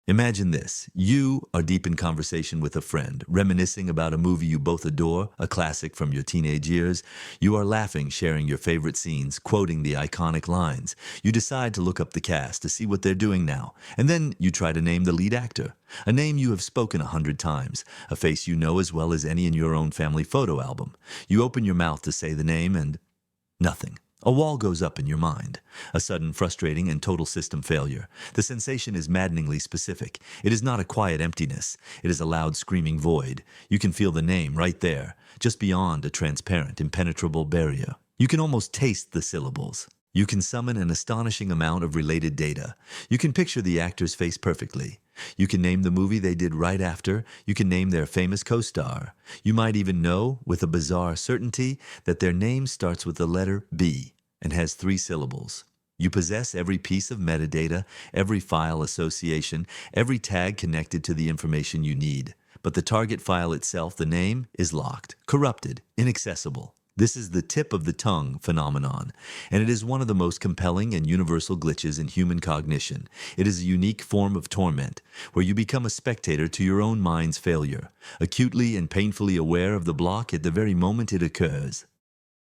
Imagine this. You are deep in conversation with a friend, reminiscing about a movie you both adore, a classic from your teenage years. You are laughing, sharing your favorite scenes, quoting the iconic lines. You decide to look up the cast to see what they're doing now, and then you try to name the lead actor. A name you have spoken 100 times, a face you know as well as any in your own family photo album. You open your mouth to say the name and nothing. A wall goes up in your mind. A sudden, frustrating, and total system failure. The sensation is maddeningly specific. It is not a quiet emptiness. It is a loud, screaming void. You can feel the name right there, just beyond a transparent, impenetrable barrier. You can almost taste the syllables. You can summon an astonishing amount of related data. You can picture the actor's face perfectly. You can name the movie they did right after. You can name their famous co-star. You might even know, with a bizarre certainty, that their name starts with the letter B and has 3 syllables. You possess every piece of metadata, every file association, every tag connected to the information you need. But the target file itself, the name, is locked, corrupted, inaccessible. This is the tip of the tongue phenomenon, and it is one of the most compelling and universal glitches in human cognition. It is a unique form of torment, where you become a spectator to your own mind's failure, acutely and painfully aware of the block at the very moment it occurs.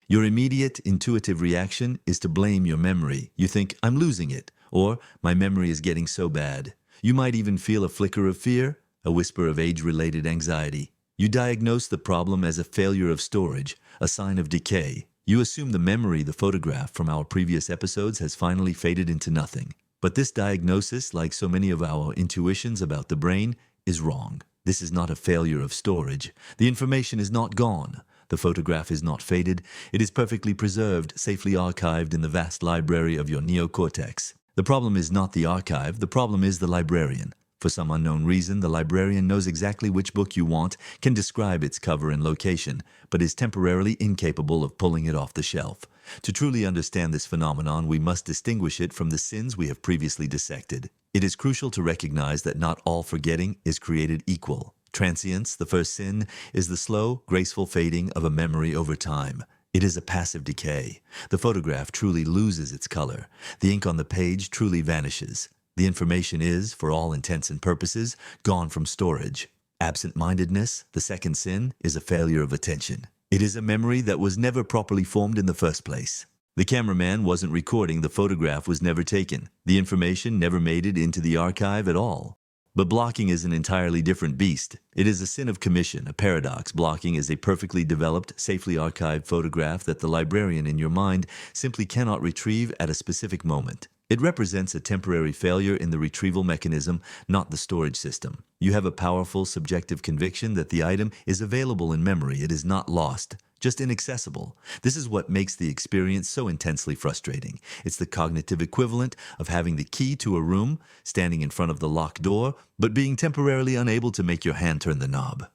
Your immediate, intuitive reaction is to blame your memory. You think, I'm losing it, or my memory is getting so bad. You might even feel a flicker of fear, a whisper of age-related anxiety. You diagnose the problem as a failure of storage, a sign of decay. You assume the memory, the photograph from our previous episodes, has finally faded into nothing. But this diagnosis, like so many of our intuitions about the brain, is wrong. This is not a failure of storage. The information is not gone. The photograph is not faded. It is perfectly preserved, safely archived in the vast library of your neocortex. The problem is not the archive. The problem is the librarian. For some unknown reason, the librarian knows exactly which book you want, can describe its cover and location, but is temporarily incapable of pulling it off the shelf. To truly understand this phenomenon, we must distinguish it from the sins we have previously dissected. It is crucial to recognize that not all forgetting is created equal. Transience, the first sin, is the slow, graceful fading of a memory over time. It is a passive decay. The photograph truly loses its color. The ink on the page truly vanishes. The information is, for all intents and purposes, gone from storage. Absent-mindedness, the second sin, is a failure of attention. It is a memory that was never properly formed in the first place. The cameraman wasn't recording, the photograph was never taken. The information never made it into the archive at all. But blocking is an entirely different beast. It is a sin of commission, a paradox. Blocking is a perfectly developed, safely archived photograph that the librarian in your mind simply cannot retrieve at a specific moment. It represents a temporary failure in the retrieval mechanism, not the storage system. You have a powerful subjective conviction that the item is available in memory. It is not lost, just inaccessible. This is what makes the experience so intensely frustrating. It's the cognitive equivalent of having the key to a room, standing in front of the locked door, but being temporarily unable to make your hand turn the knob.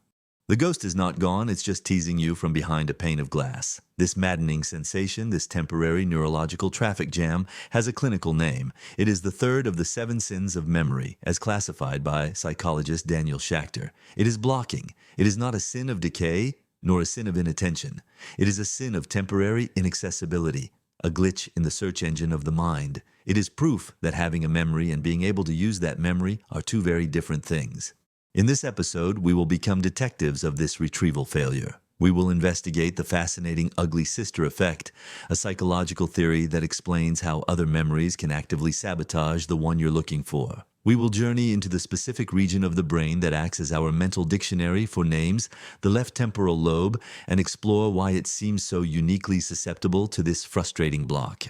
The ghost is not gone, it's just teasing you from behind a pane of glass. This maddening sensation, this temporary neurological traffic jam, has a clinical name. It is the third of the 7 sins of memory, as classified by psychologist Daniel Schacter. It is blocking. It is not a sin of decay, nor a sin of inattention. It is a sin of temporary inaccessibility, a glitch in the search engine of the mind. It is proof that having a memory and being able to use that memory are 2 very different things. In this episode, we will become detectives of this retrieval failure. We will investigate the fascinating ugly sister effect, a psychological theory that explains how other memories can actively sabotage the one you're looking for. We will journey into the specific region of the brain that acts as our mental dictionary for names, the left temporal lobe, and explore why it seems so uniquely susceptible to this frustrating block.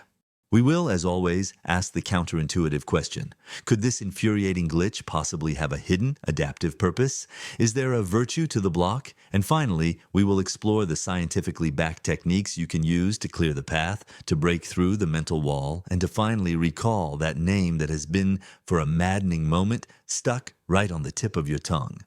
We will, as always, ask the counterintuitive question. Could this infuriating glitch possibly have a hidden, adaptive purpose? Is there a virtue to the block? And finally, we will explore the scientifically backed techniques you can use to clear the path, to break through the mental wall, and to finally recall that name that has been, for a maddening moment, stuck right on the tip of your tongue.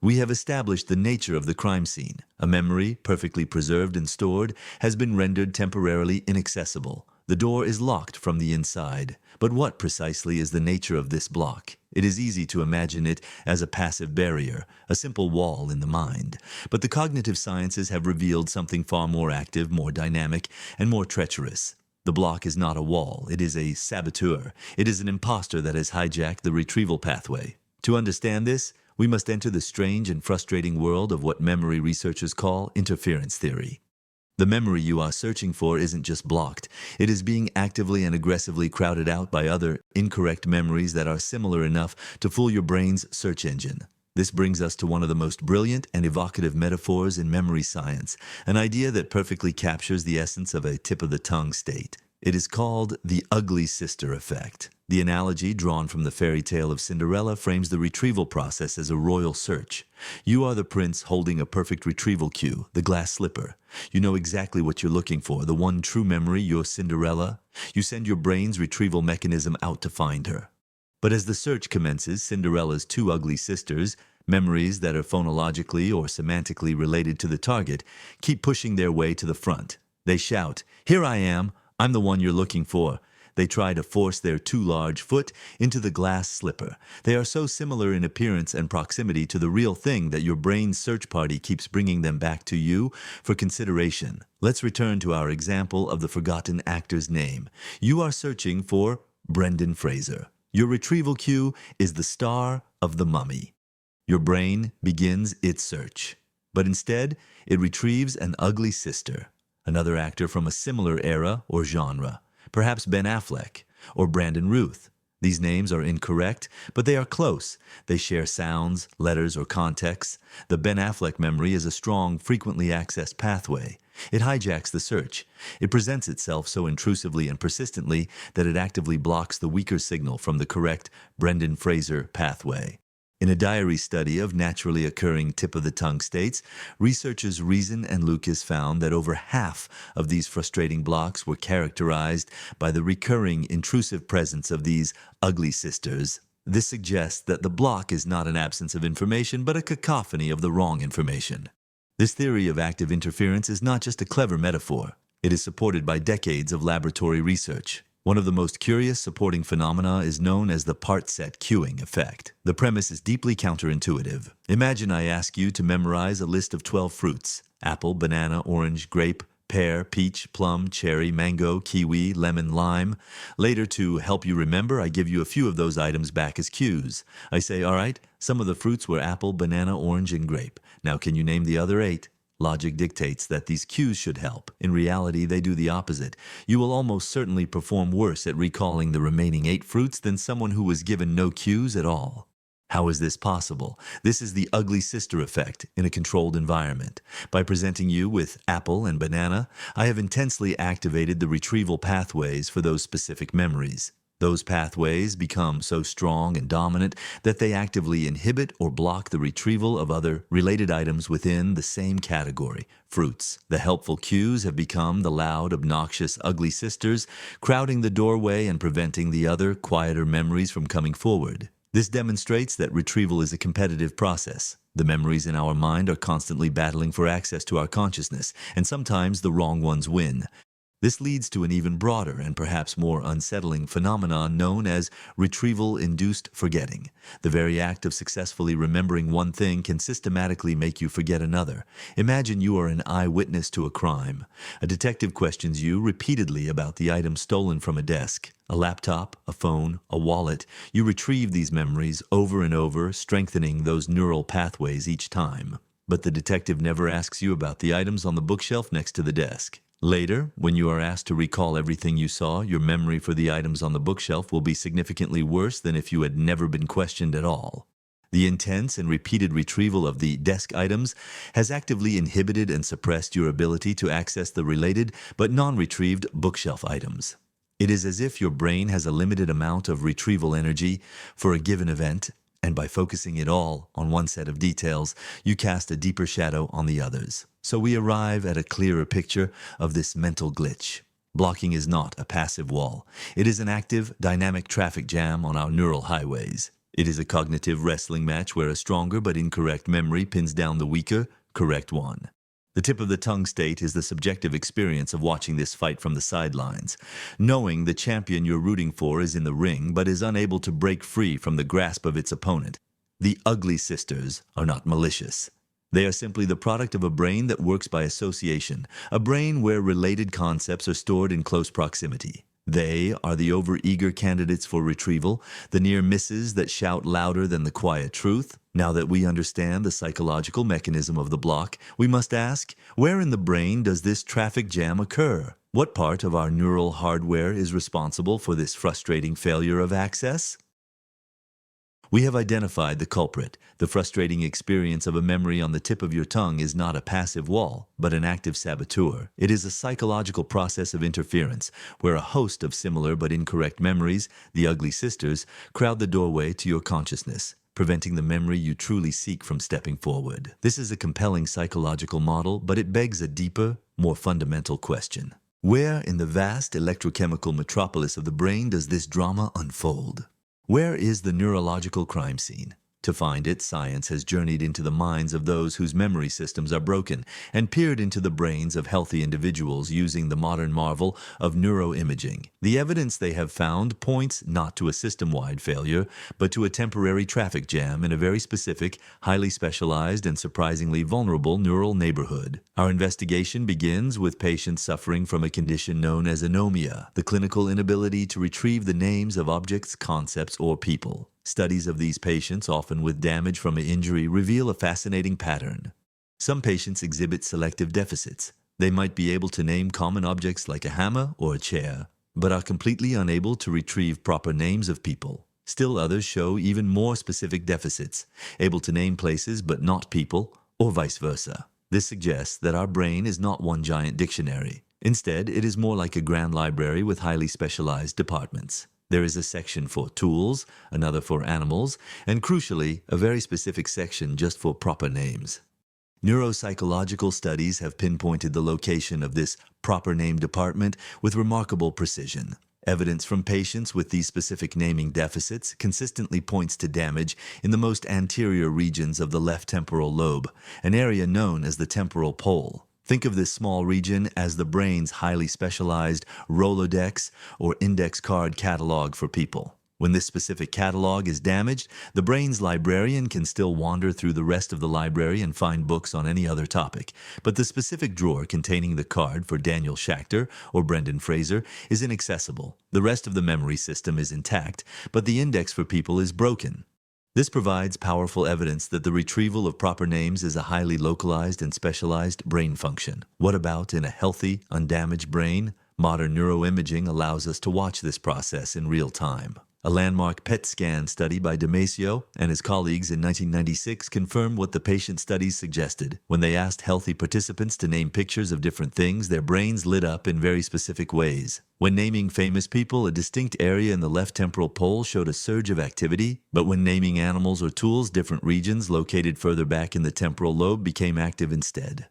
We have established the nature of the crime scene. A memory, perfectly preserved and stored, has been rendered temporarily inaccessible. The door is locked from the inside. But what precisely is the nature of this block? It is easy to imagine it as a passive barrier, a simple wall in the mind. But the cognitive sciences have revealed something far more active, more dynamic, and more treacherous. The block is not a wall, it is a saboteur. It is an impostor that has hijacked the retrieval pathway. To understand this, we must enter the strange and frustrating world of what memory researchers call interference theory. The memory you are searching for isn't just blocked. It is being actively and aggressively crowded out by other, incorrect memories that are similar enough to fool your brain's search engine. This brings us to one of the most brilliant and evocative metaphors in memory science, an idea that perfectly captures the essence of a tip-of-the-tongue state. It is called the ugly sister effect. The analogy drawn from the fairy tale of Cinderella frames the retrieval process as a royal search. You are the prince holding a perfect retrieval cue, the glass slipper. You know exactly what you're looking for, the one true memory, your Cinderella. You send your brain's retrieval mechanism out to find her. But as the search commences, Cinderella's two ugly sisters, memories that are phonologically or semantically related to the target, keep pushing their way to the front. They shout, "Here I am! I'm the one you're looking for." They try to force their too large foot into the glass slipper. They are so similar in appearance and proximity to the real thing that your brain's search party keeps bringing them back to you for consideration. Let's return to our example of the forgotten actor's name. You are searching for Brendan Fraser. Your retrieval cue is the star of The Mummy. Your brain begins its search, but instead it retrieves an ugly sister, another actor from a similar era or genre. Perhaps Ben Affleck or Brandon Routh. These names are incorrect, but they are close. They share sounds, letters, or contexts. The Ben Affleck memory is a strong, frequently accessed pathway. It hijacks the search. It presents itself so intrusively and persistently that it actively blocks the weaker signal from the correct Brendan Fraser pathway. In a diary study of naturally occurring tip-of-the-tongue states, researchers Reason and Lucas found that over half of these frustrating blocks were characterized by the recurring intrusive presence of these ugly sisters. This suggests that the block is not an absence of information, but a cacophony of the wrong information. This theory of active interference is not just a clever metaphor. It is supported by decades of laboratory research. One of the most curious supporting phenomena is known as the part-set cueing effect. The premise is deeply counterintuitive. Imagine I ask you to memorize a list of 12 fruits: apple, banana, orange, grape, pear, peach, plum, cherry, mango, kiwi, lemon, lime. Later, to help you remember, I give you a few of those items back as cues. I say, all right, some of the fruits were apple, banana, orange, and grape. Now can you name the other 8? Logic dictates that these cues should help. In reality, they do the opposite. You will almost certainly perform worse at recalling the remaining 8 fruits than someone who was given no cues at all. How is this possible? This is the ugly sister effect in a controlled environment. By presenting you with apple and banana, I have intensely activated the retrieval pathways for those specific memories. Those pathways become so strong and dominant that they actively inhibit or block the retrieval of other related items within the same category, fruits. The helpful cues have become the loud, obnoxious, ugly sisters, crowding the doorway and preventing the other, quieter memories from coming forward. This demonstrates that retrieval is a competitive process. The memories in our mind are constantly battling for access to our consciousness, and sometimes the wrong ones win. This leads to an even broader and perhaps more unsettling phenomenon known as retrieval-induced forgetting. The very act of successfully remembering one thing can systematically make you forget another. Imagine you are an eyewitness to a crime. A detective questions you repeatedly about the item stolen from a desk. A laptop, a phone, a wallet. You retrieve these memories over and over, strengthening those neural pathways each time. But the detective never asks you about the items on the bookshelf next to the desk. Later, when you are asked to recall everything you saw, your memory for the items on the bookshelf will be significantly worse than if you had never been questioned at all. The intense and repeated retrieval of the desk items has actively inhibited and suppressed your ability to access the related but non-retrieved bookshelf items. It is as if your brain has a limited amount of retrieval energy for a given event, and by focusing it all on one set of details, you cast a deeper shadow on the others. So we arrive at a clearer picture of this mental glitch. Blocking is not a passive wall. It is an active, dynamic traffic jam on our neural highways. It is a cognitive wrestling match where a stronger but incorrect memory pins down the weaker, correct one. The tip-of-the-tongue state is the subjective experience of watching this fight from the sidelines, knowing the champion you're rooting for is in the ring but is unable to break free from the grasp of its opponent. The ugly sisters are not malicious. They are simply the product of a brain that works by association, a brain where related concepts are stored in close proximity. They are the overeager candidates for retrieval, the near misses that shout louder than the quiet truth. Now that we understand the psychological mechanism of the block, we must ask, where in the brain does this traffic jam occur? What part of our neural hardware is responsible for this frustrating failure of access? We have identified the culprit. The frustrating experience of a memory on the tip of your tongue is not a passive wall, but an active saboteur. It is a psychological process of interference, where a host of similar but incorrect memories, the ugly sisters, crowd the doorway to your consciousness, preventing the memory you truly seek from stepping forward. This is a compelling psychological model, but it begs a deeper, more fundamental question. Where in the vast electrochemical metropolis of the brain does this drama unfold? Where is the neurological crime scene? To find it, science has journeyed into the minds of those whose memory systems are broken and peered into the brains of healthy individuals using the modern marvel of neuroimaging. The evidence they have found points not to a system-wide failure, but to a temporary traffic jam in a very specific, highly specialized, and surprisingly vulnerable neural neighborhood. Our investigation begins with patients suffering from a condition known as anomia, the clinical inability to retrieve the names of objects, concepts, or people. Studies of these patients, often with damage from an injury, reveal a fascinating pattern. Some patients exhibit selective deficits. They might be able to name common objects like a hammer or a chair, but are completely unable to retrieve proper names of people. Still others show even more specific deficits, able to name places but not people, or vice versa. This suggests that our brain is not one giant dictionary. Instead, it is more like a grand library with highly specialized departments. There is a section for tools, another for animals, and crucially, a very specific section just for proper names. Neuropsychological studies have pinpointed the location of this proper name department with remarkable precision. Evidence from patients with these specific naming deficits consistently points to damage in the most anterior regions of the left temporal lobe, an area known as the temporal pole. Think of this small region as the brain's highly specialized Rolodex or index card catalog for people. When this specific catalog is damaged, the brain's librarian can still wander through the rest of the library and find books on any other topic. But the specific drawer containing the card for Daniel Schacter or Brendan Fraser is inaccessible. The rest of the memory system is intact, but the index for people is broken. This provides powerful evidence that the retrieval of proper names is a highly localized and specialized brain function. What about in a healthy, undamaged brain? Modern neuroimaging allows us to watch this process in real time. A landmark PET scan study by Damasio and his colleagues in 1996 confirmed what the patient studies suggested. When they asked healthy participants to name pictures of different things, their brains lit up in very specific ways. When naming famous people, a distinct area in the left temporal pole showed a surge of activity, but when naming animals or tools, different regions located further back in the temporal lobe became active instead.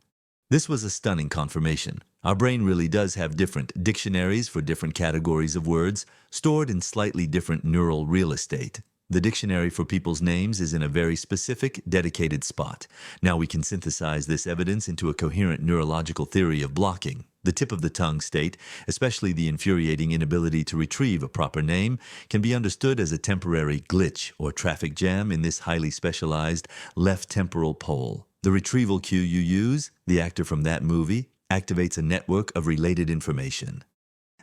This was a stunning confirmation. Our brain really does have different dictionaries for different categories of words, stored in slightly different neural real estate. The dictionary for people's names is in a very specific, dedicated spot. Now we can synthesize this evidence into a coherent neurological theory of blocking. The tip of the tongue state, especially the infuriating inability to retrieve a proper name, can be understood as a temporary glitch or traffic jam in this highly specialized left temporal pole. The retrieval cue you use, the actor from that movie, activates a network of related information.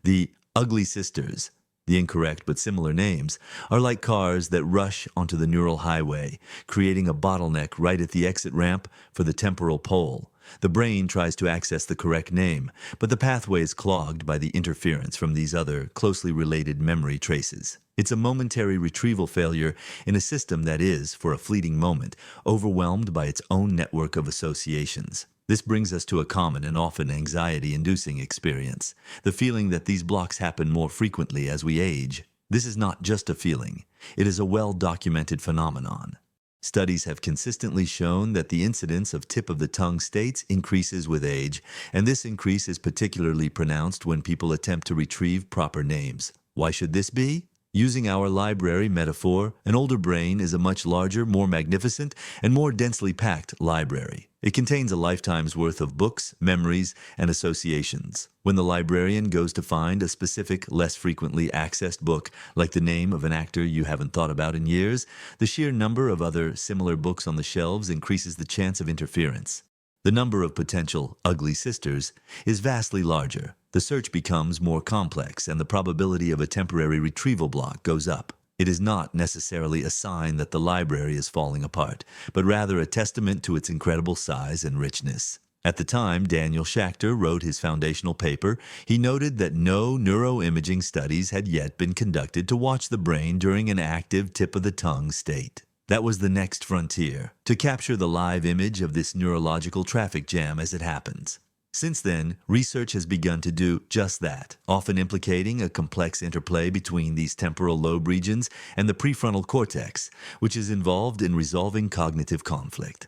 The ugly sisters, the incorrect but similar names, are like cars that rush onto the neural highway, creating a bottleneck right at the exit ramp for the temporal pole. The brain tries to access the correct name, but the pathway is clogged by the interference from these other closely related memory traces. It's a momentary retrieval failure in a system that is, for a fleeting moment, overwhelmed by its own network of associations. This brings us to a common and often anxiety-inducing experience, the feeling that these blocks happen more frequently as we age. This is not just a feeling, it is a well-documented phenomenon. Studies have consistently shown that the incidence of tip-of-the-tongue states increases with age, and this increase is particularly pronounced when people attempt to retrieve proper names. Why should this be? Using our library metaphor, an older brain is a much larger, more magnificent, and more densely packed library. It contains a lifetime's worth of books, memories, and associations. When the librarian goes to find a specific, less frequently accessed book, like the name of an actor you haven't thought about in years, the sheer number of other similar books on the shelves increases the chance of interference. The number of potential ugly sisters is vastly larger. The search becomes more complex, and the probability of a temporary retrieval block goes up. It is not necessarily a sign that the library is falling apart, but rather a testament to its incredible size and richness. At the time Daniel Schacter wrote his foundational paper, he noted that no neuroimaging studies had yet been conducted to watch the brain during an active tip-of-the-tongue state. That was the next frontier, to capture the live image of this neurological traffic jam as it happens. Since then, research has begun to do just that, often implicating a complex interplay between these temporal lobe regions and the prefrontal cortex, which is involved in resolving cognitive conflict.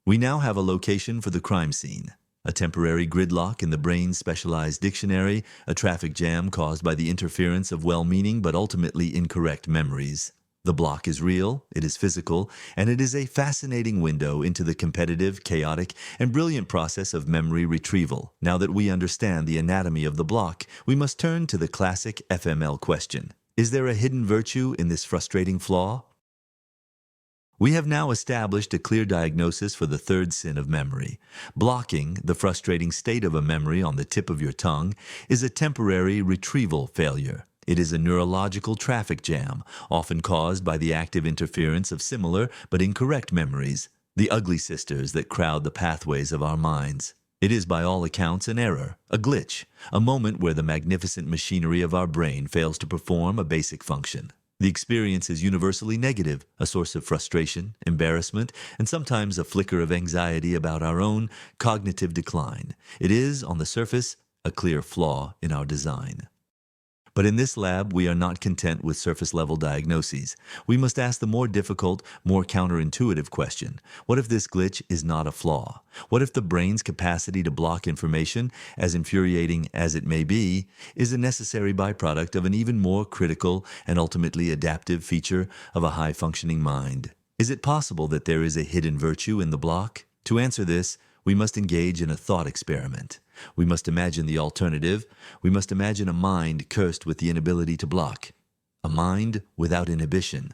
We now have a location for the crime scene. A temporary gridlock in the brain's specialized dictionary, a traffic jam caused by the interference of well-meaning but ultimately incorrect memories. The block is real, it is physical, and it is a fascinating window into the competitive, chaotic, and brilliant process of memory retrieval. Now that we understand the anatomy of the block, we must turn to the classic FML question. Is there a hidden virtue in this frustrating flaw? We have now established a clear diagnosis for the third sin of memory. Blocking, the frustrating state of a memory on the tip of your tongue, is a temporary retrieval failure. It is a neurological traffic jam, often caused by the active interference of similar but incorrect memories, the ugly sisters that crowd the pathways of our minds. It is by all accounts an error, a glitch, a moment where the magnificent machinery of our brain fails to perform a basic function. The experience is universally negative, a source of frustration, embarrassment, and sometimes a flicker of anxiety about our own cognitive decline. It is, on the surface, a clear flaw in our design. But in this lab, we are not content with surface-level diagnoses. We must ask the more difficult, more counterintuitive question. What if this glitch is not a flaw? What if the brain's capacity to block information, as infuriating as it may be, is a necessary byproduct of an even more critical and ultimately adaptive feature of a high-functioning mind? Is it possible that there is a hidden virtue in the block? To answer this, we must engage in a thought experiment. We must imagine the alternative. We must imagine a mind cursed with the inability to block. A mind without inhibition.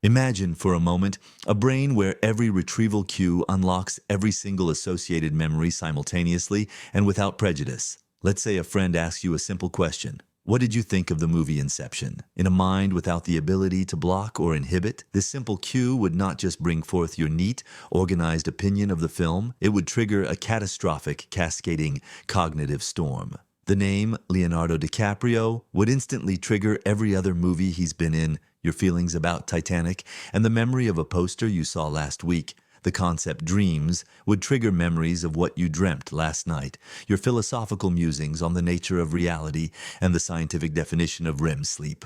Imagine for a moment a brain where every retrieval cue unlocks every single associated memory simultaneously and without prejudice. Let's say a friend asks you a simple question. What did you think of the movie Inception? In a mind without the ability to block or inhibit, this simple cue would not just bring forth your neat, organized opinion of the film, it would trigger a catastrophic, cascading cognitive storm. The name Leonardo DiCaprio would instantly trigger every other movie he's been in, your feelings about Titanic, and the memory of a poster you saw last week. The concept dreams would trigger memories of what you dreamt last night, your philosophical musings on the nature of reality and the scientific definition of REM sleep.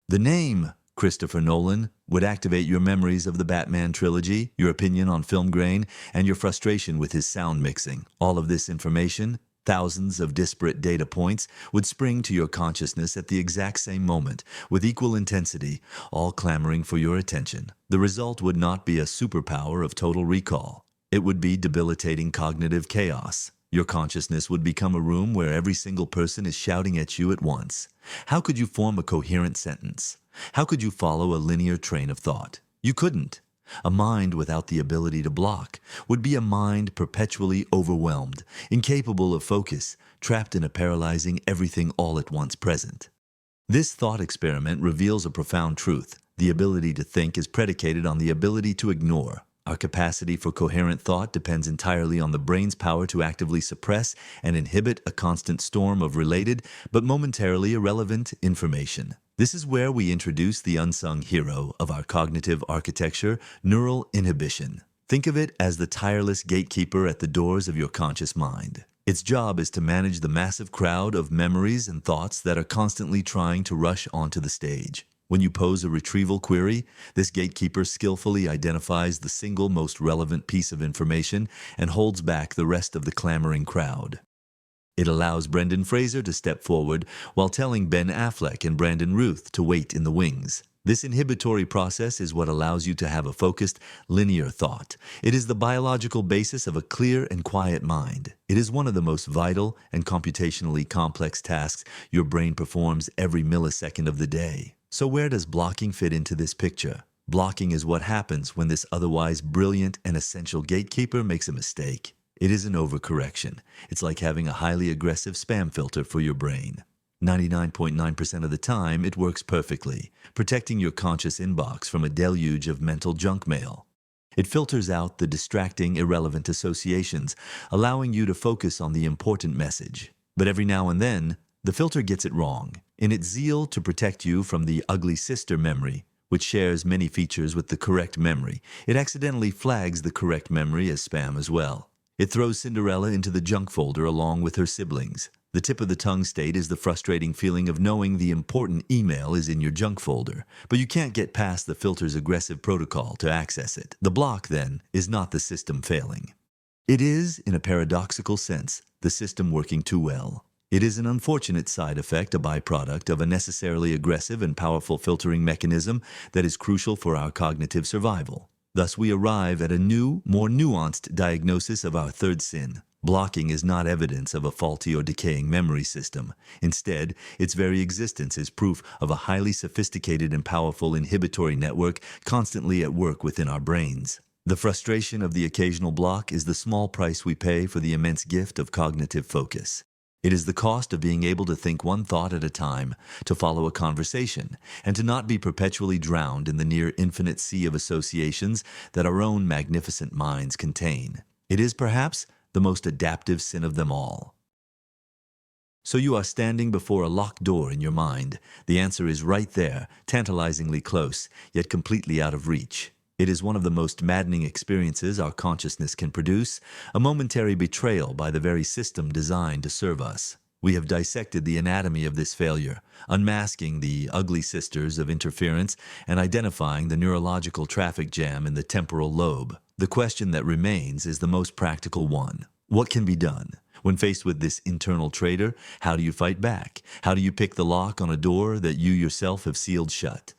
The name Christopher Nolan would activate your memories of the Batman trilogy, your opinion on film grain, and your frustration with his sound mixing. All of this information, thousands of disparate data points, would spring to your consciousness at the exact same moment, with equal intensity, all clamoring for your attention. The result would not be a superpower of total recall. It would be debilitating cognitive chaos. Your consciousness would become a room where every single person is shouting at you at once. How could you form a coherent sentence? How could you follow a linear train of thought? You couldn't. A mind without the ability to block would be a mind perpetually overwhelmed, incapable of focus, trapped in a paralyzing everything all at once present. This thought experiment reveals a profound truth. The ability to think is predicated on the ability to ignore. Our capacity for coherent thought depends entirely on the brain's power to actively suppress and inhibit a constant storm of related but momentarily irrelevant information. This is where we introduce the unsung hero of our cognitive architecture, neural inhibition. Think of it as the tireless gatekeeper at the doors of your conscious mind. Its job is to manage the massive crowd of memories and thoughts that are constantly trying to rush onto the stage. When you pose a retrieval query, this gatekeeper skillfully identifies the single most relevant piece of information and holds back the rest of the clamoring crowd. It allows Brendan Fraser to step forward while telling Ben Affleck and Brandon Routh to wait in the wings. This inhibitory process is what allows you to have a focused, linear thought. It is the biological basis of a clear and quiet mind. It is one of the most vital and computationally complex tasks your brain performs every millisecond of the day. So where does blocking fit into this picture? Blocking is what happens when this otherwise brilliant and essential gatekeeper makes a mistake. It is an overcorrection. It's like having a highly aggressive spam filter for your brain. 99.9% of the time, it works perfectly, protecting your conscious inbox from a deluge of mental junk mail. It filters out the distracting, irrelevant associations, allowing you to focus on the important message. But every now and then, the filter gets it wrong. In its zeal to protect you from the ugly sister memory, which shares many features with the correct memory, it accidentally flags the correct memory as spam as well. It throws Cinderella into the junk folder along with her siblings. The tip of the tongue state is the frustrating feeling of knowing the important email is in your junk folder, but you can't get past the filter's aggressive protocol to access it. The block, then, is not the system failing. It is, in a paradoxical sense, the system working too well. It is an unfortunate side effect, a byproduct of a necessarily aggressive and powerful filtering mechanism that is crucial for our cognitive survival. Thus, we arrive at a new, more nuanced diagnosis of our third sin. Blocking is not evidence of a faulty or decaying memory system. Instead, its very existence is proof of a highly sophisticated and powerful inhibitory network constantly at work within our brains. The frustration of the occasional block is the small price we pay for the immense gift of cognitive focus. It is the cost of being able to think one thought at a time, to follow a conversation, and to not be perpetually drowned in the near infinite sea of associations that our own magnificent minds contain. It is perhaps the most adaptive sin of them all. So you are standing before a locked door in your mind. The answer is right there, tantalizingly close, yet completely out of reach. It is one of the most maddening experiences our consciousness can produce, a momentary betrayal by the very system designed to serve us. We have dissected the anatomy of this failure, unmasking the ugly sisters of interference and identifying the neurological traffic jam in the temporal lobe. The question that remains is the most practical one. What can be done? When faced with this internal traitor, how do you fight back? How do you pick the lock on a door that you yourself have sealed shut?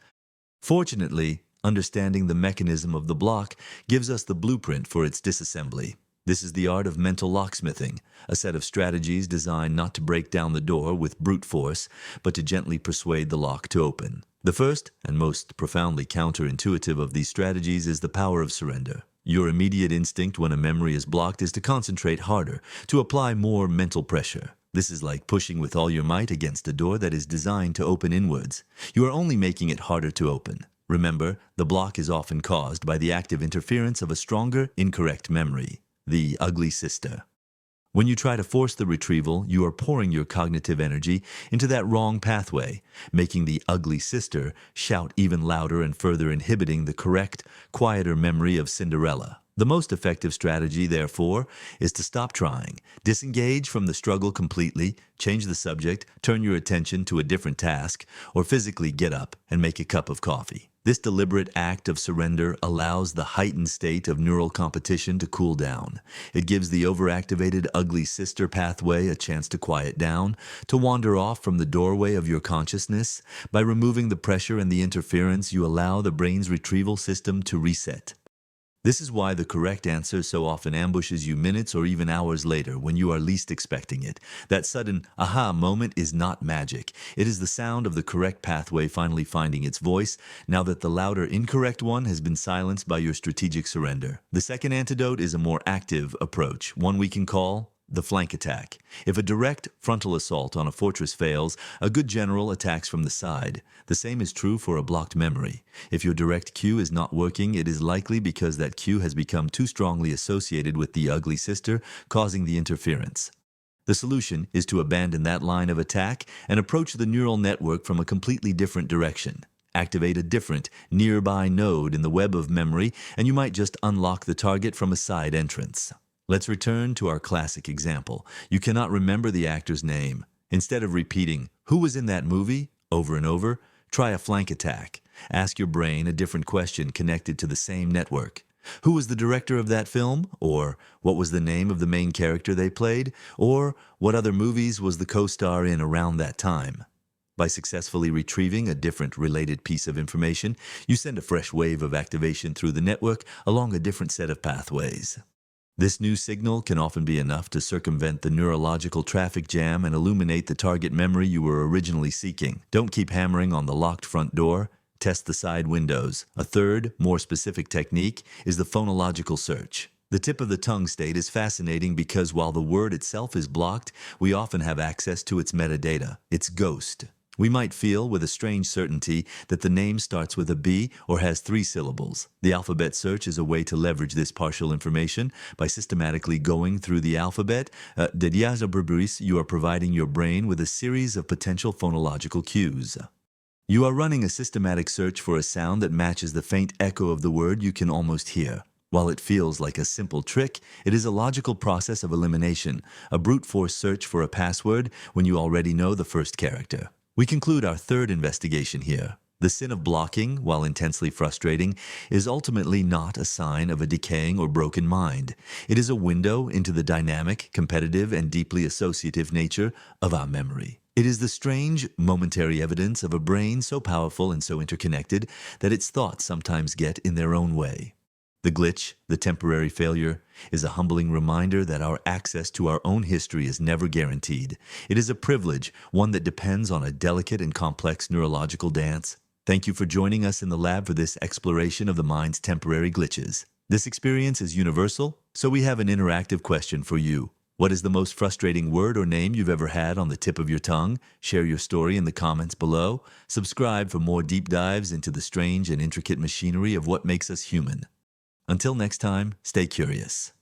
Fortunately, understanding the mechanism of the block gives us the blueprint for its disassembly. This is the art of mental locksmithing, a set of strategies designed not to break down the door with brute force, but to gently persuade the lock to open. The first and most profoundly counterintuitive of these strategies is the power of surrender. Your immediate instinct when a memory is blocked is to concentrate harder, to apply more mental pressure. This is like pushing with all your might against a door that is designed to open inwards. You are only making it harder to open. Remember, the block is often caused by the active interference of a stronger, incorrect memory, the ugly sister. When you try to force the retrieval, you are pouring your cognitive energy into that wrong pathway, making the ugly sister shout even louder and further inhibiting the correct, quieter memory of Cinderella. The most effective strategy, therefore, is to stop trying, disengage from the struggle completely, change the subject, turn your attention to a different task, or physically get up and make a cup of coffee. This deliberate act of surrender allows the heightened state of neural competition to cool down. It gives the overactivated ugly sister pathway a chance to quiet down, to wander off from the doorway of your consciousness. By removing the pressure and the interference, you allow the brain's retrieval system to reset. This is why the correct answer so often ambushes you minutes or even hours later when you are least expecting it. That sudden aha moment is not magic. It is the sound of the correct pathway finally finding its voice now that the louder incorrect one has been silenced by your strategic surrender. The second antidote is a more active approach, one we can call the flank attack. If a direct frontal assault on a fortress fails, a good general attacks from the side. The same is true for a blocked memory. If your direct cue is not working, it is likely because that cue has become too strongly associated with the ugly sister, causing the interference. The solution is to abandon that line of attack and approach the neural network from a completely different direction. Activate a different, nearby node in the web of memory, and you might just unlock the target from a side entrance. Let's return to our classic example. You cannot remember the actor's name. Instead of repeating, "Who was in that movie?" over and over, try a flank attack. Ask your brain a different question connected to the same network. Who was the director of that film? Or what was the name of the main character they played? Or what other movies was the co-star in around that time? By successfully retrieving a different related piece of information, you send a fresh wave of activation through the network along a different set of pathways. This new signal can often be enough to circumvent the neurological traffic jam and illuminate the target memory you were originally seeking. Don't keep hammering on the locked front door. Test the side windows. A third, more specific technique is the phonological search. The tip of the tongue state is fascinating because while the word itself is blocked, we often have access to its metadata, its ghost. We might feel with a strange certainty that the name starts with a B or has 3 syllables. The alphabet search is a way to leverage this partial information by systematically going through the alphabet. You are providing your brain with a series of potential phonological cues. You are running a systematic search for a sound that matches the faint echo of the word you can almost hear. While it feels like a simple trick, it is a logical process of elimination, a brute force search for a password when you already know the first character. We conclude our third investigation here. The sin of blocking, while intensely frustrating, is ultimately not a sign of a decaying or broken mind. It is a window into the dynamic, competitive, and deeply associative nature of our memory. It is the strange, momentary evidence of a brain so powerful and so interconnected that its thoughts sometimes get in their own way. The glitch, the temporary failure, is a humbling reminder that our access to our own history is never guaranteed. It is a privilege, one that depends on a delicate and complex neurological dance. Thank you for joining us in the lab for this exploration of the mind's temporary glitches. This experience is universal, so we have an interactive question for you. What is the most frustrating word or name you've ever had on the tip of your tongue? Share your story in the comments below. Subscribe for more deep dives into the strange and intricate machinery of what makes us human. Until next time, stay curious.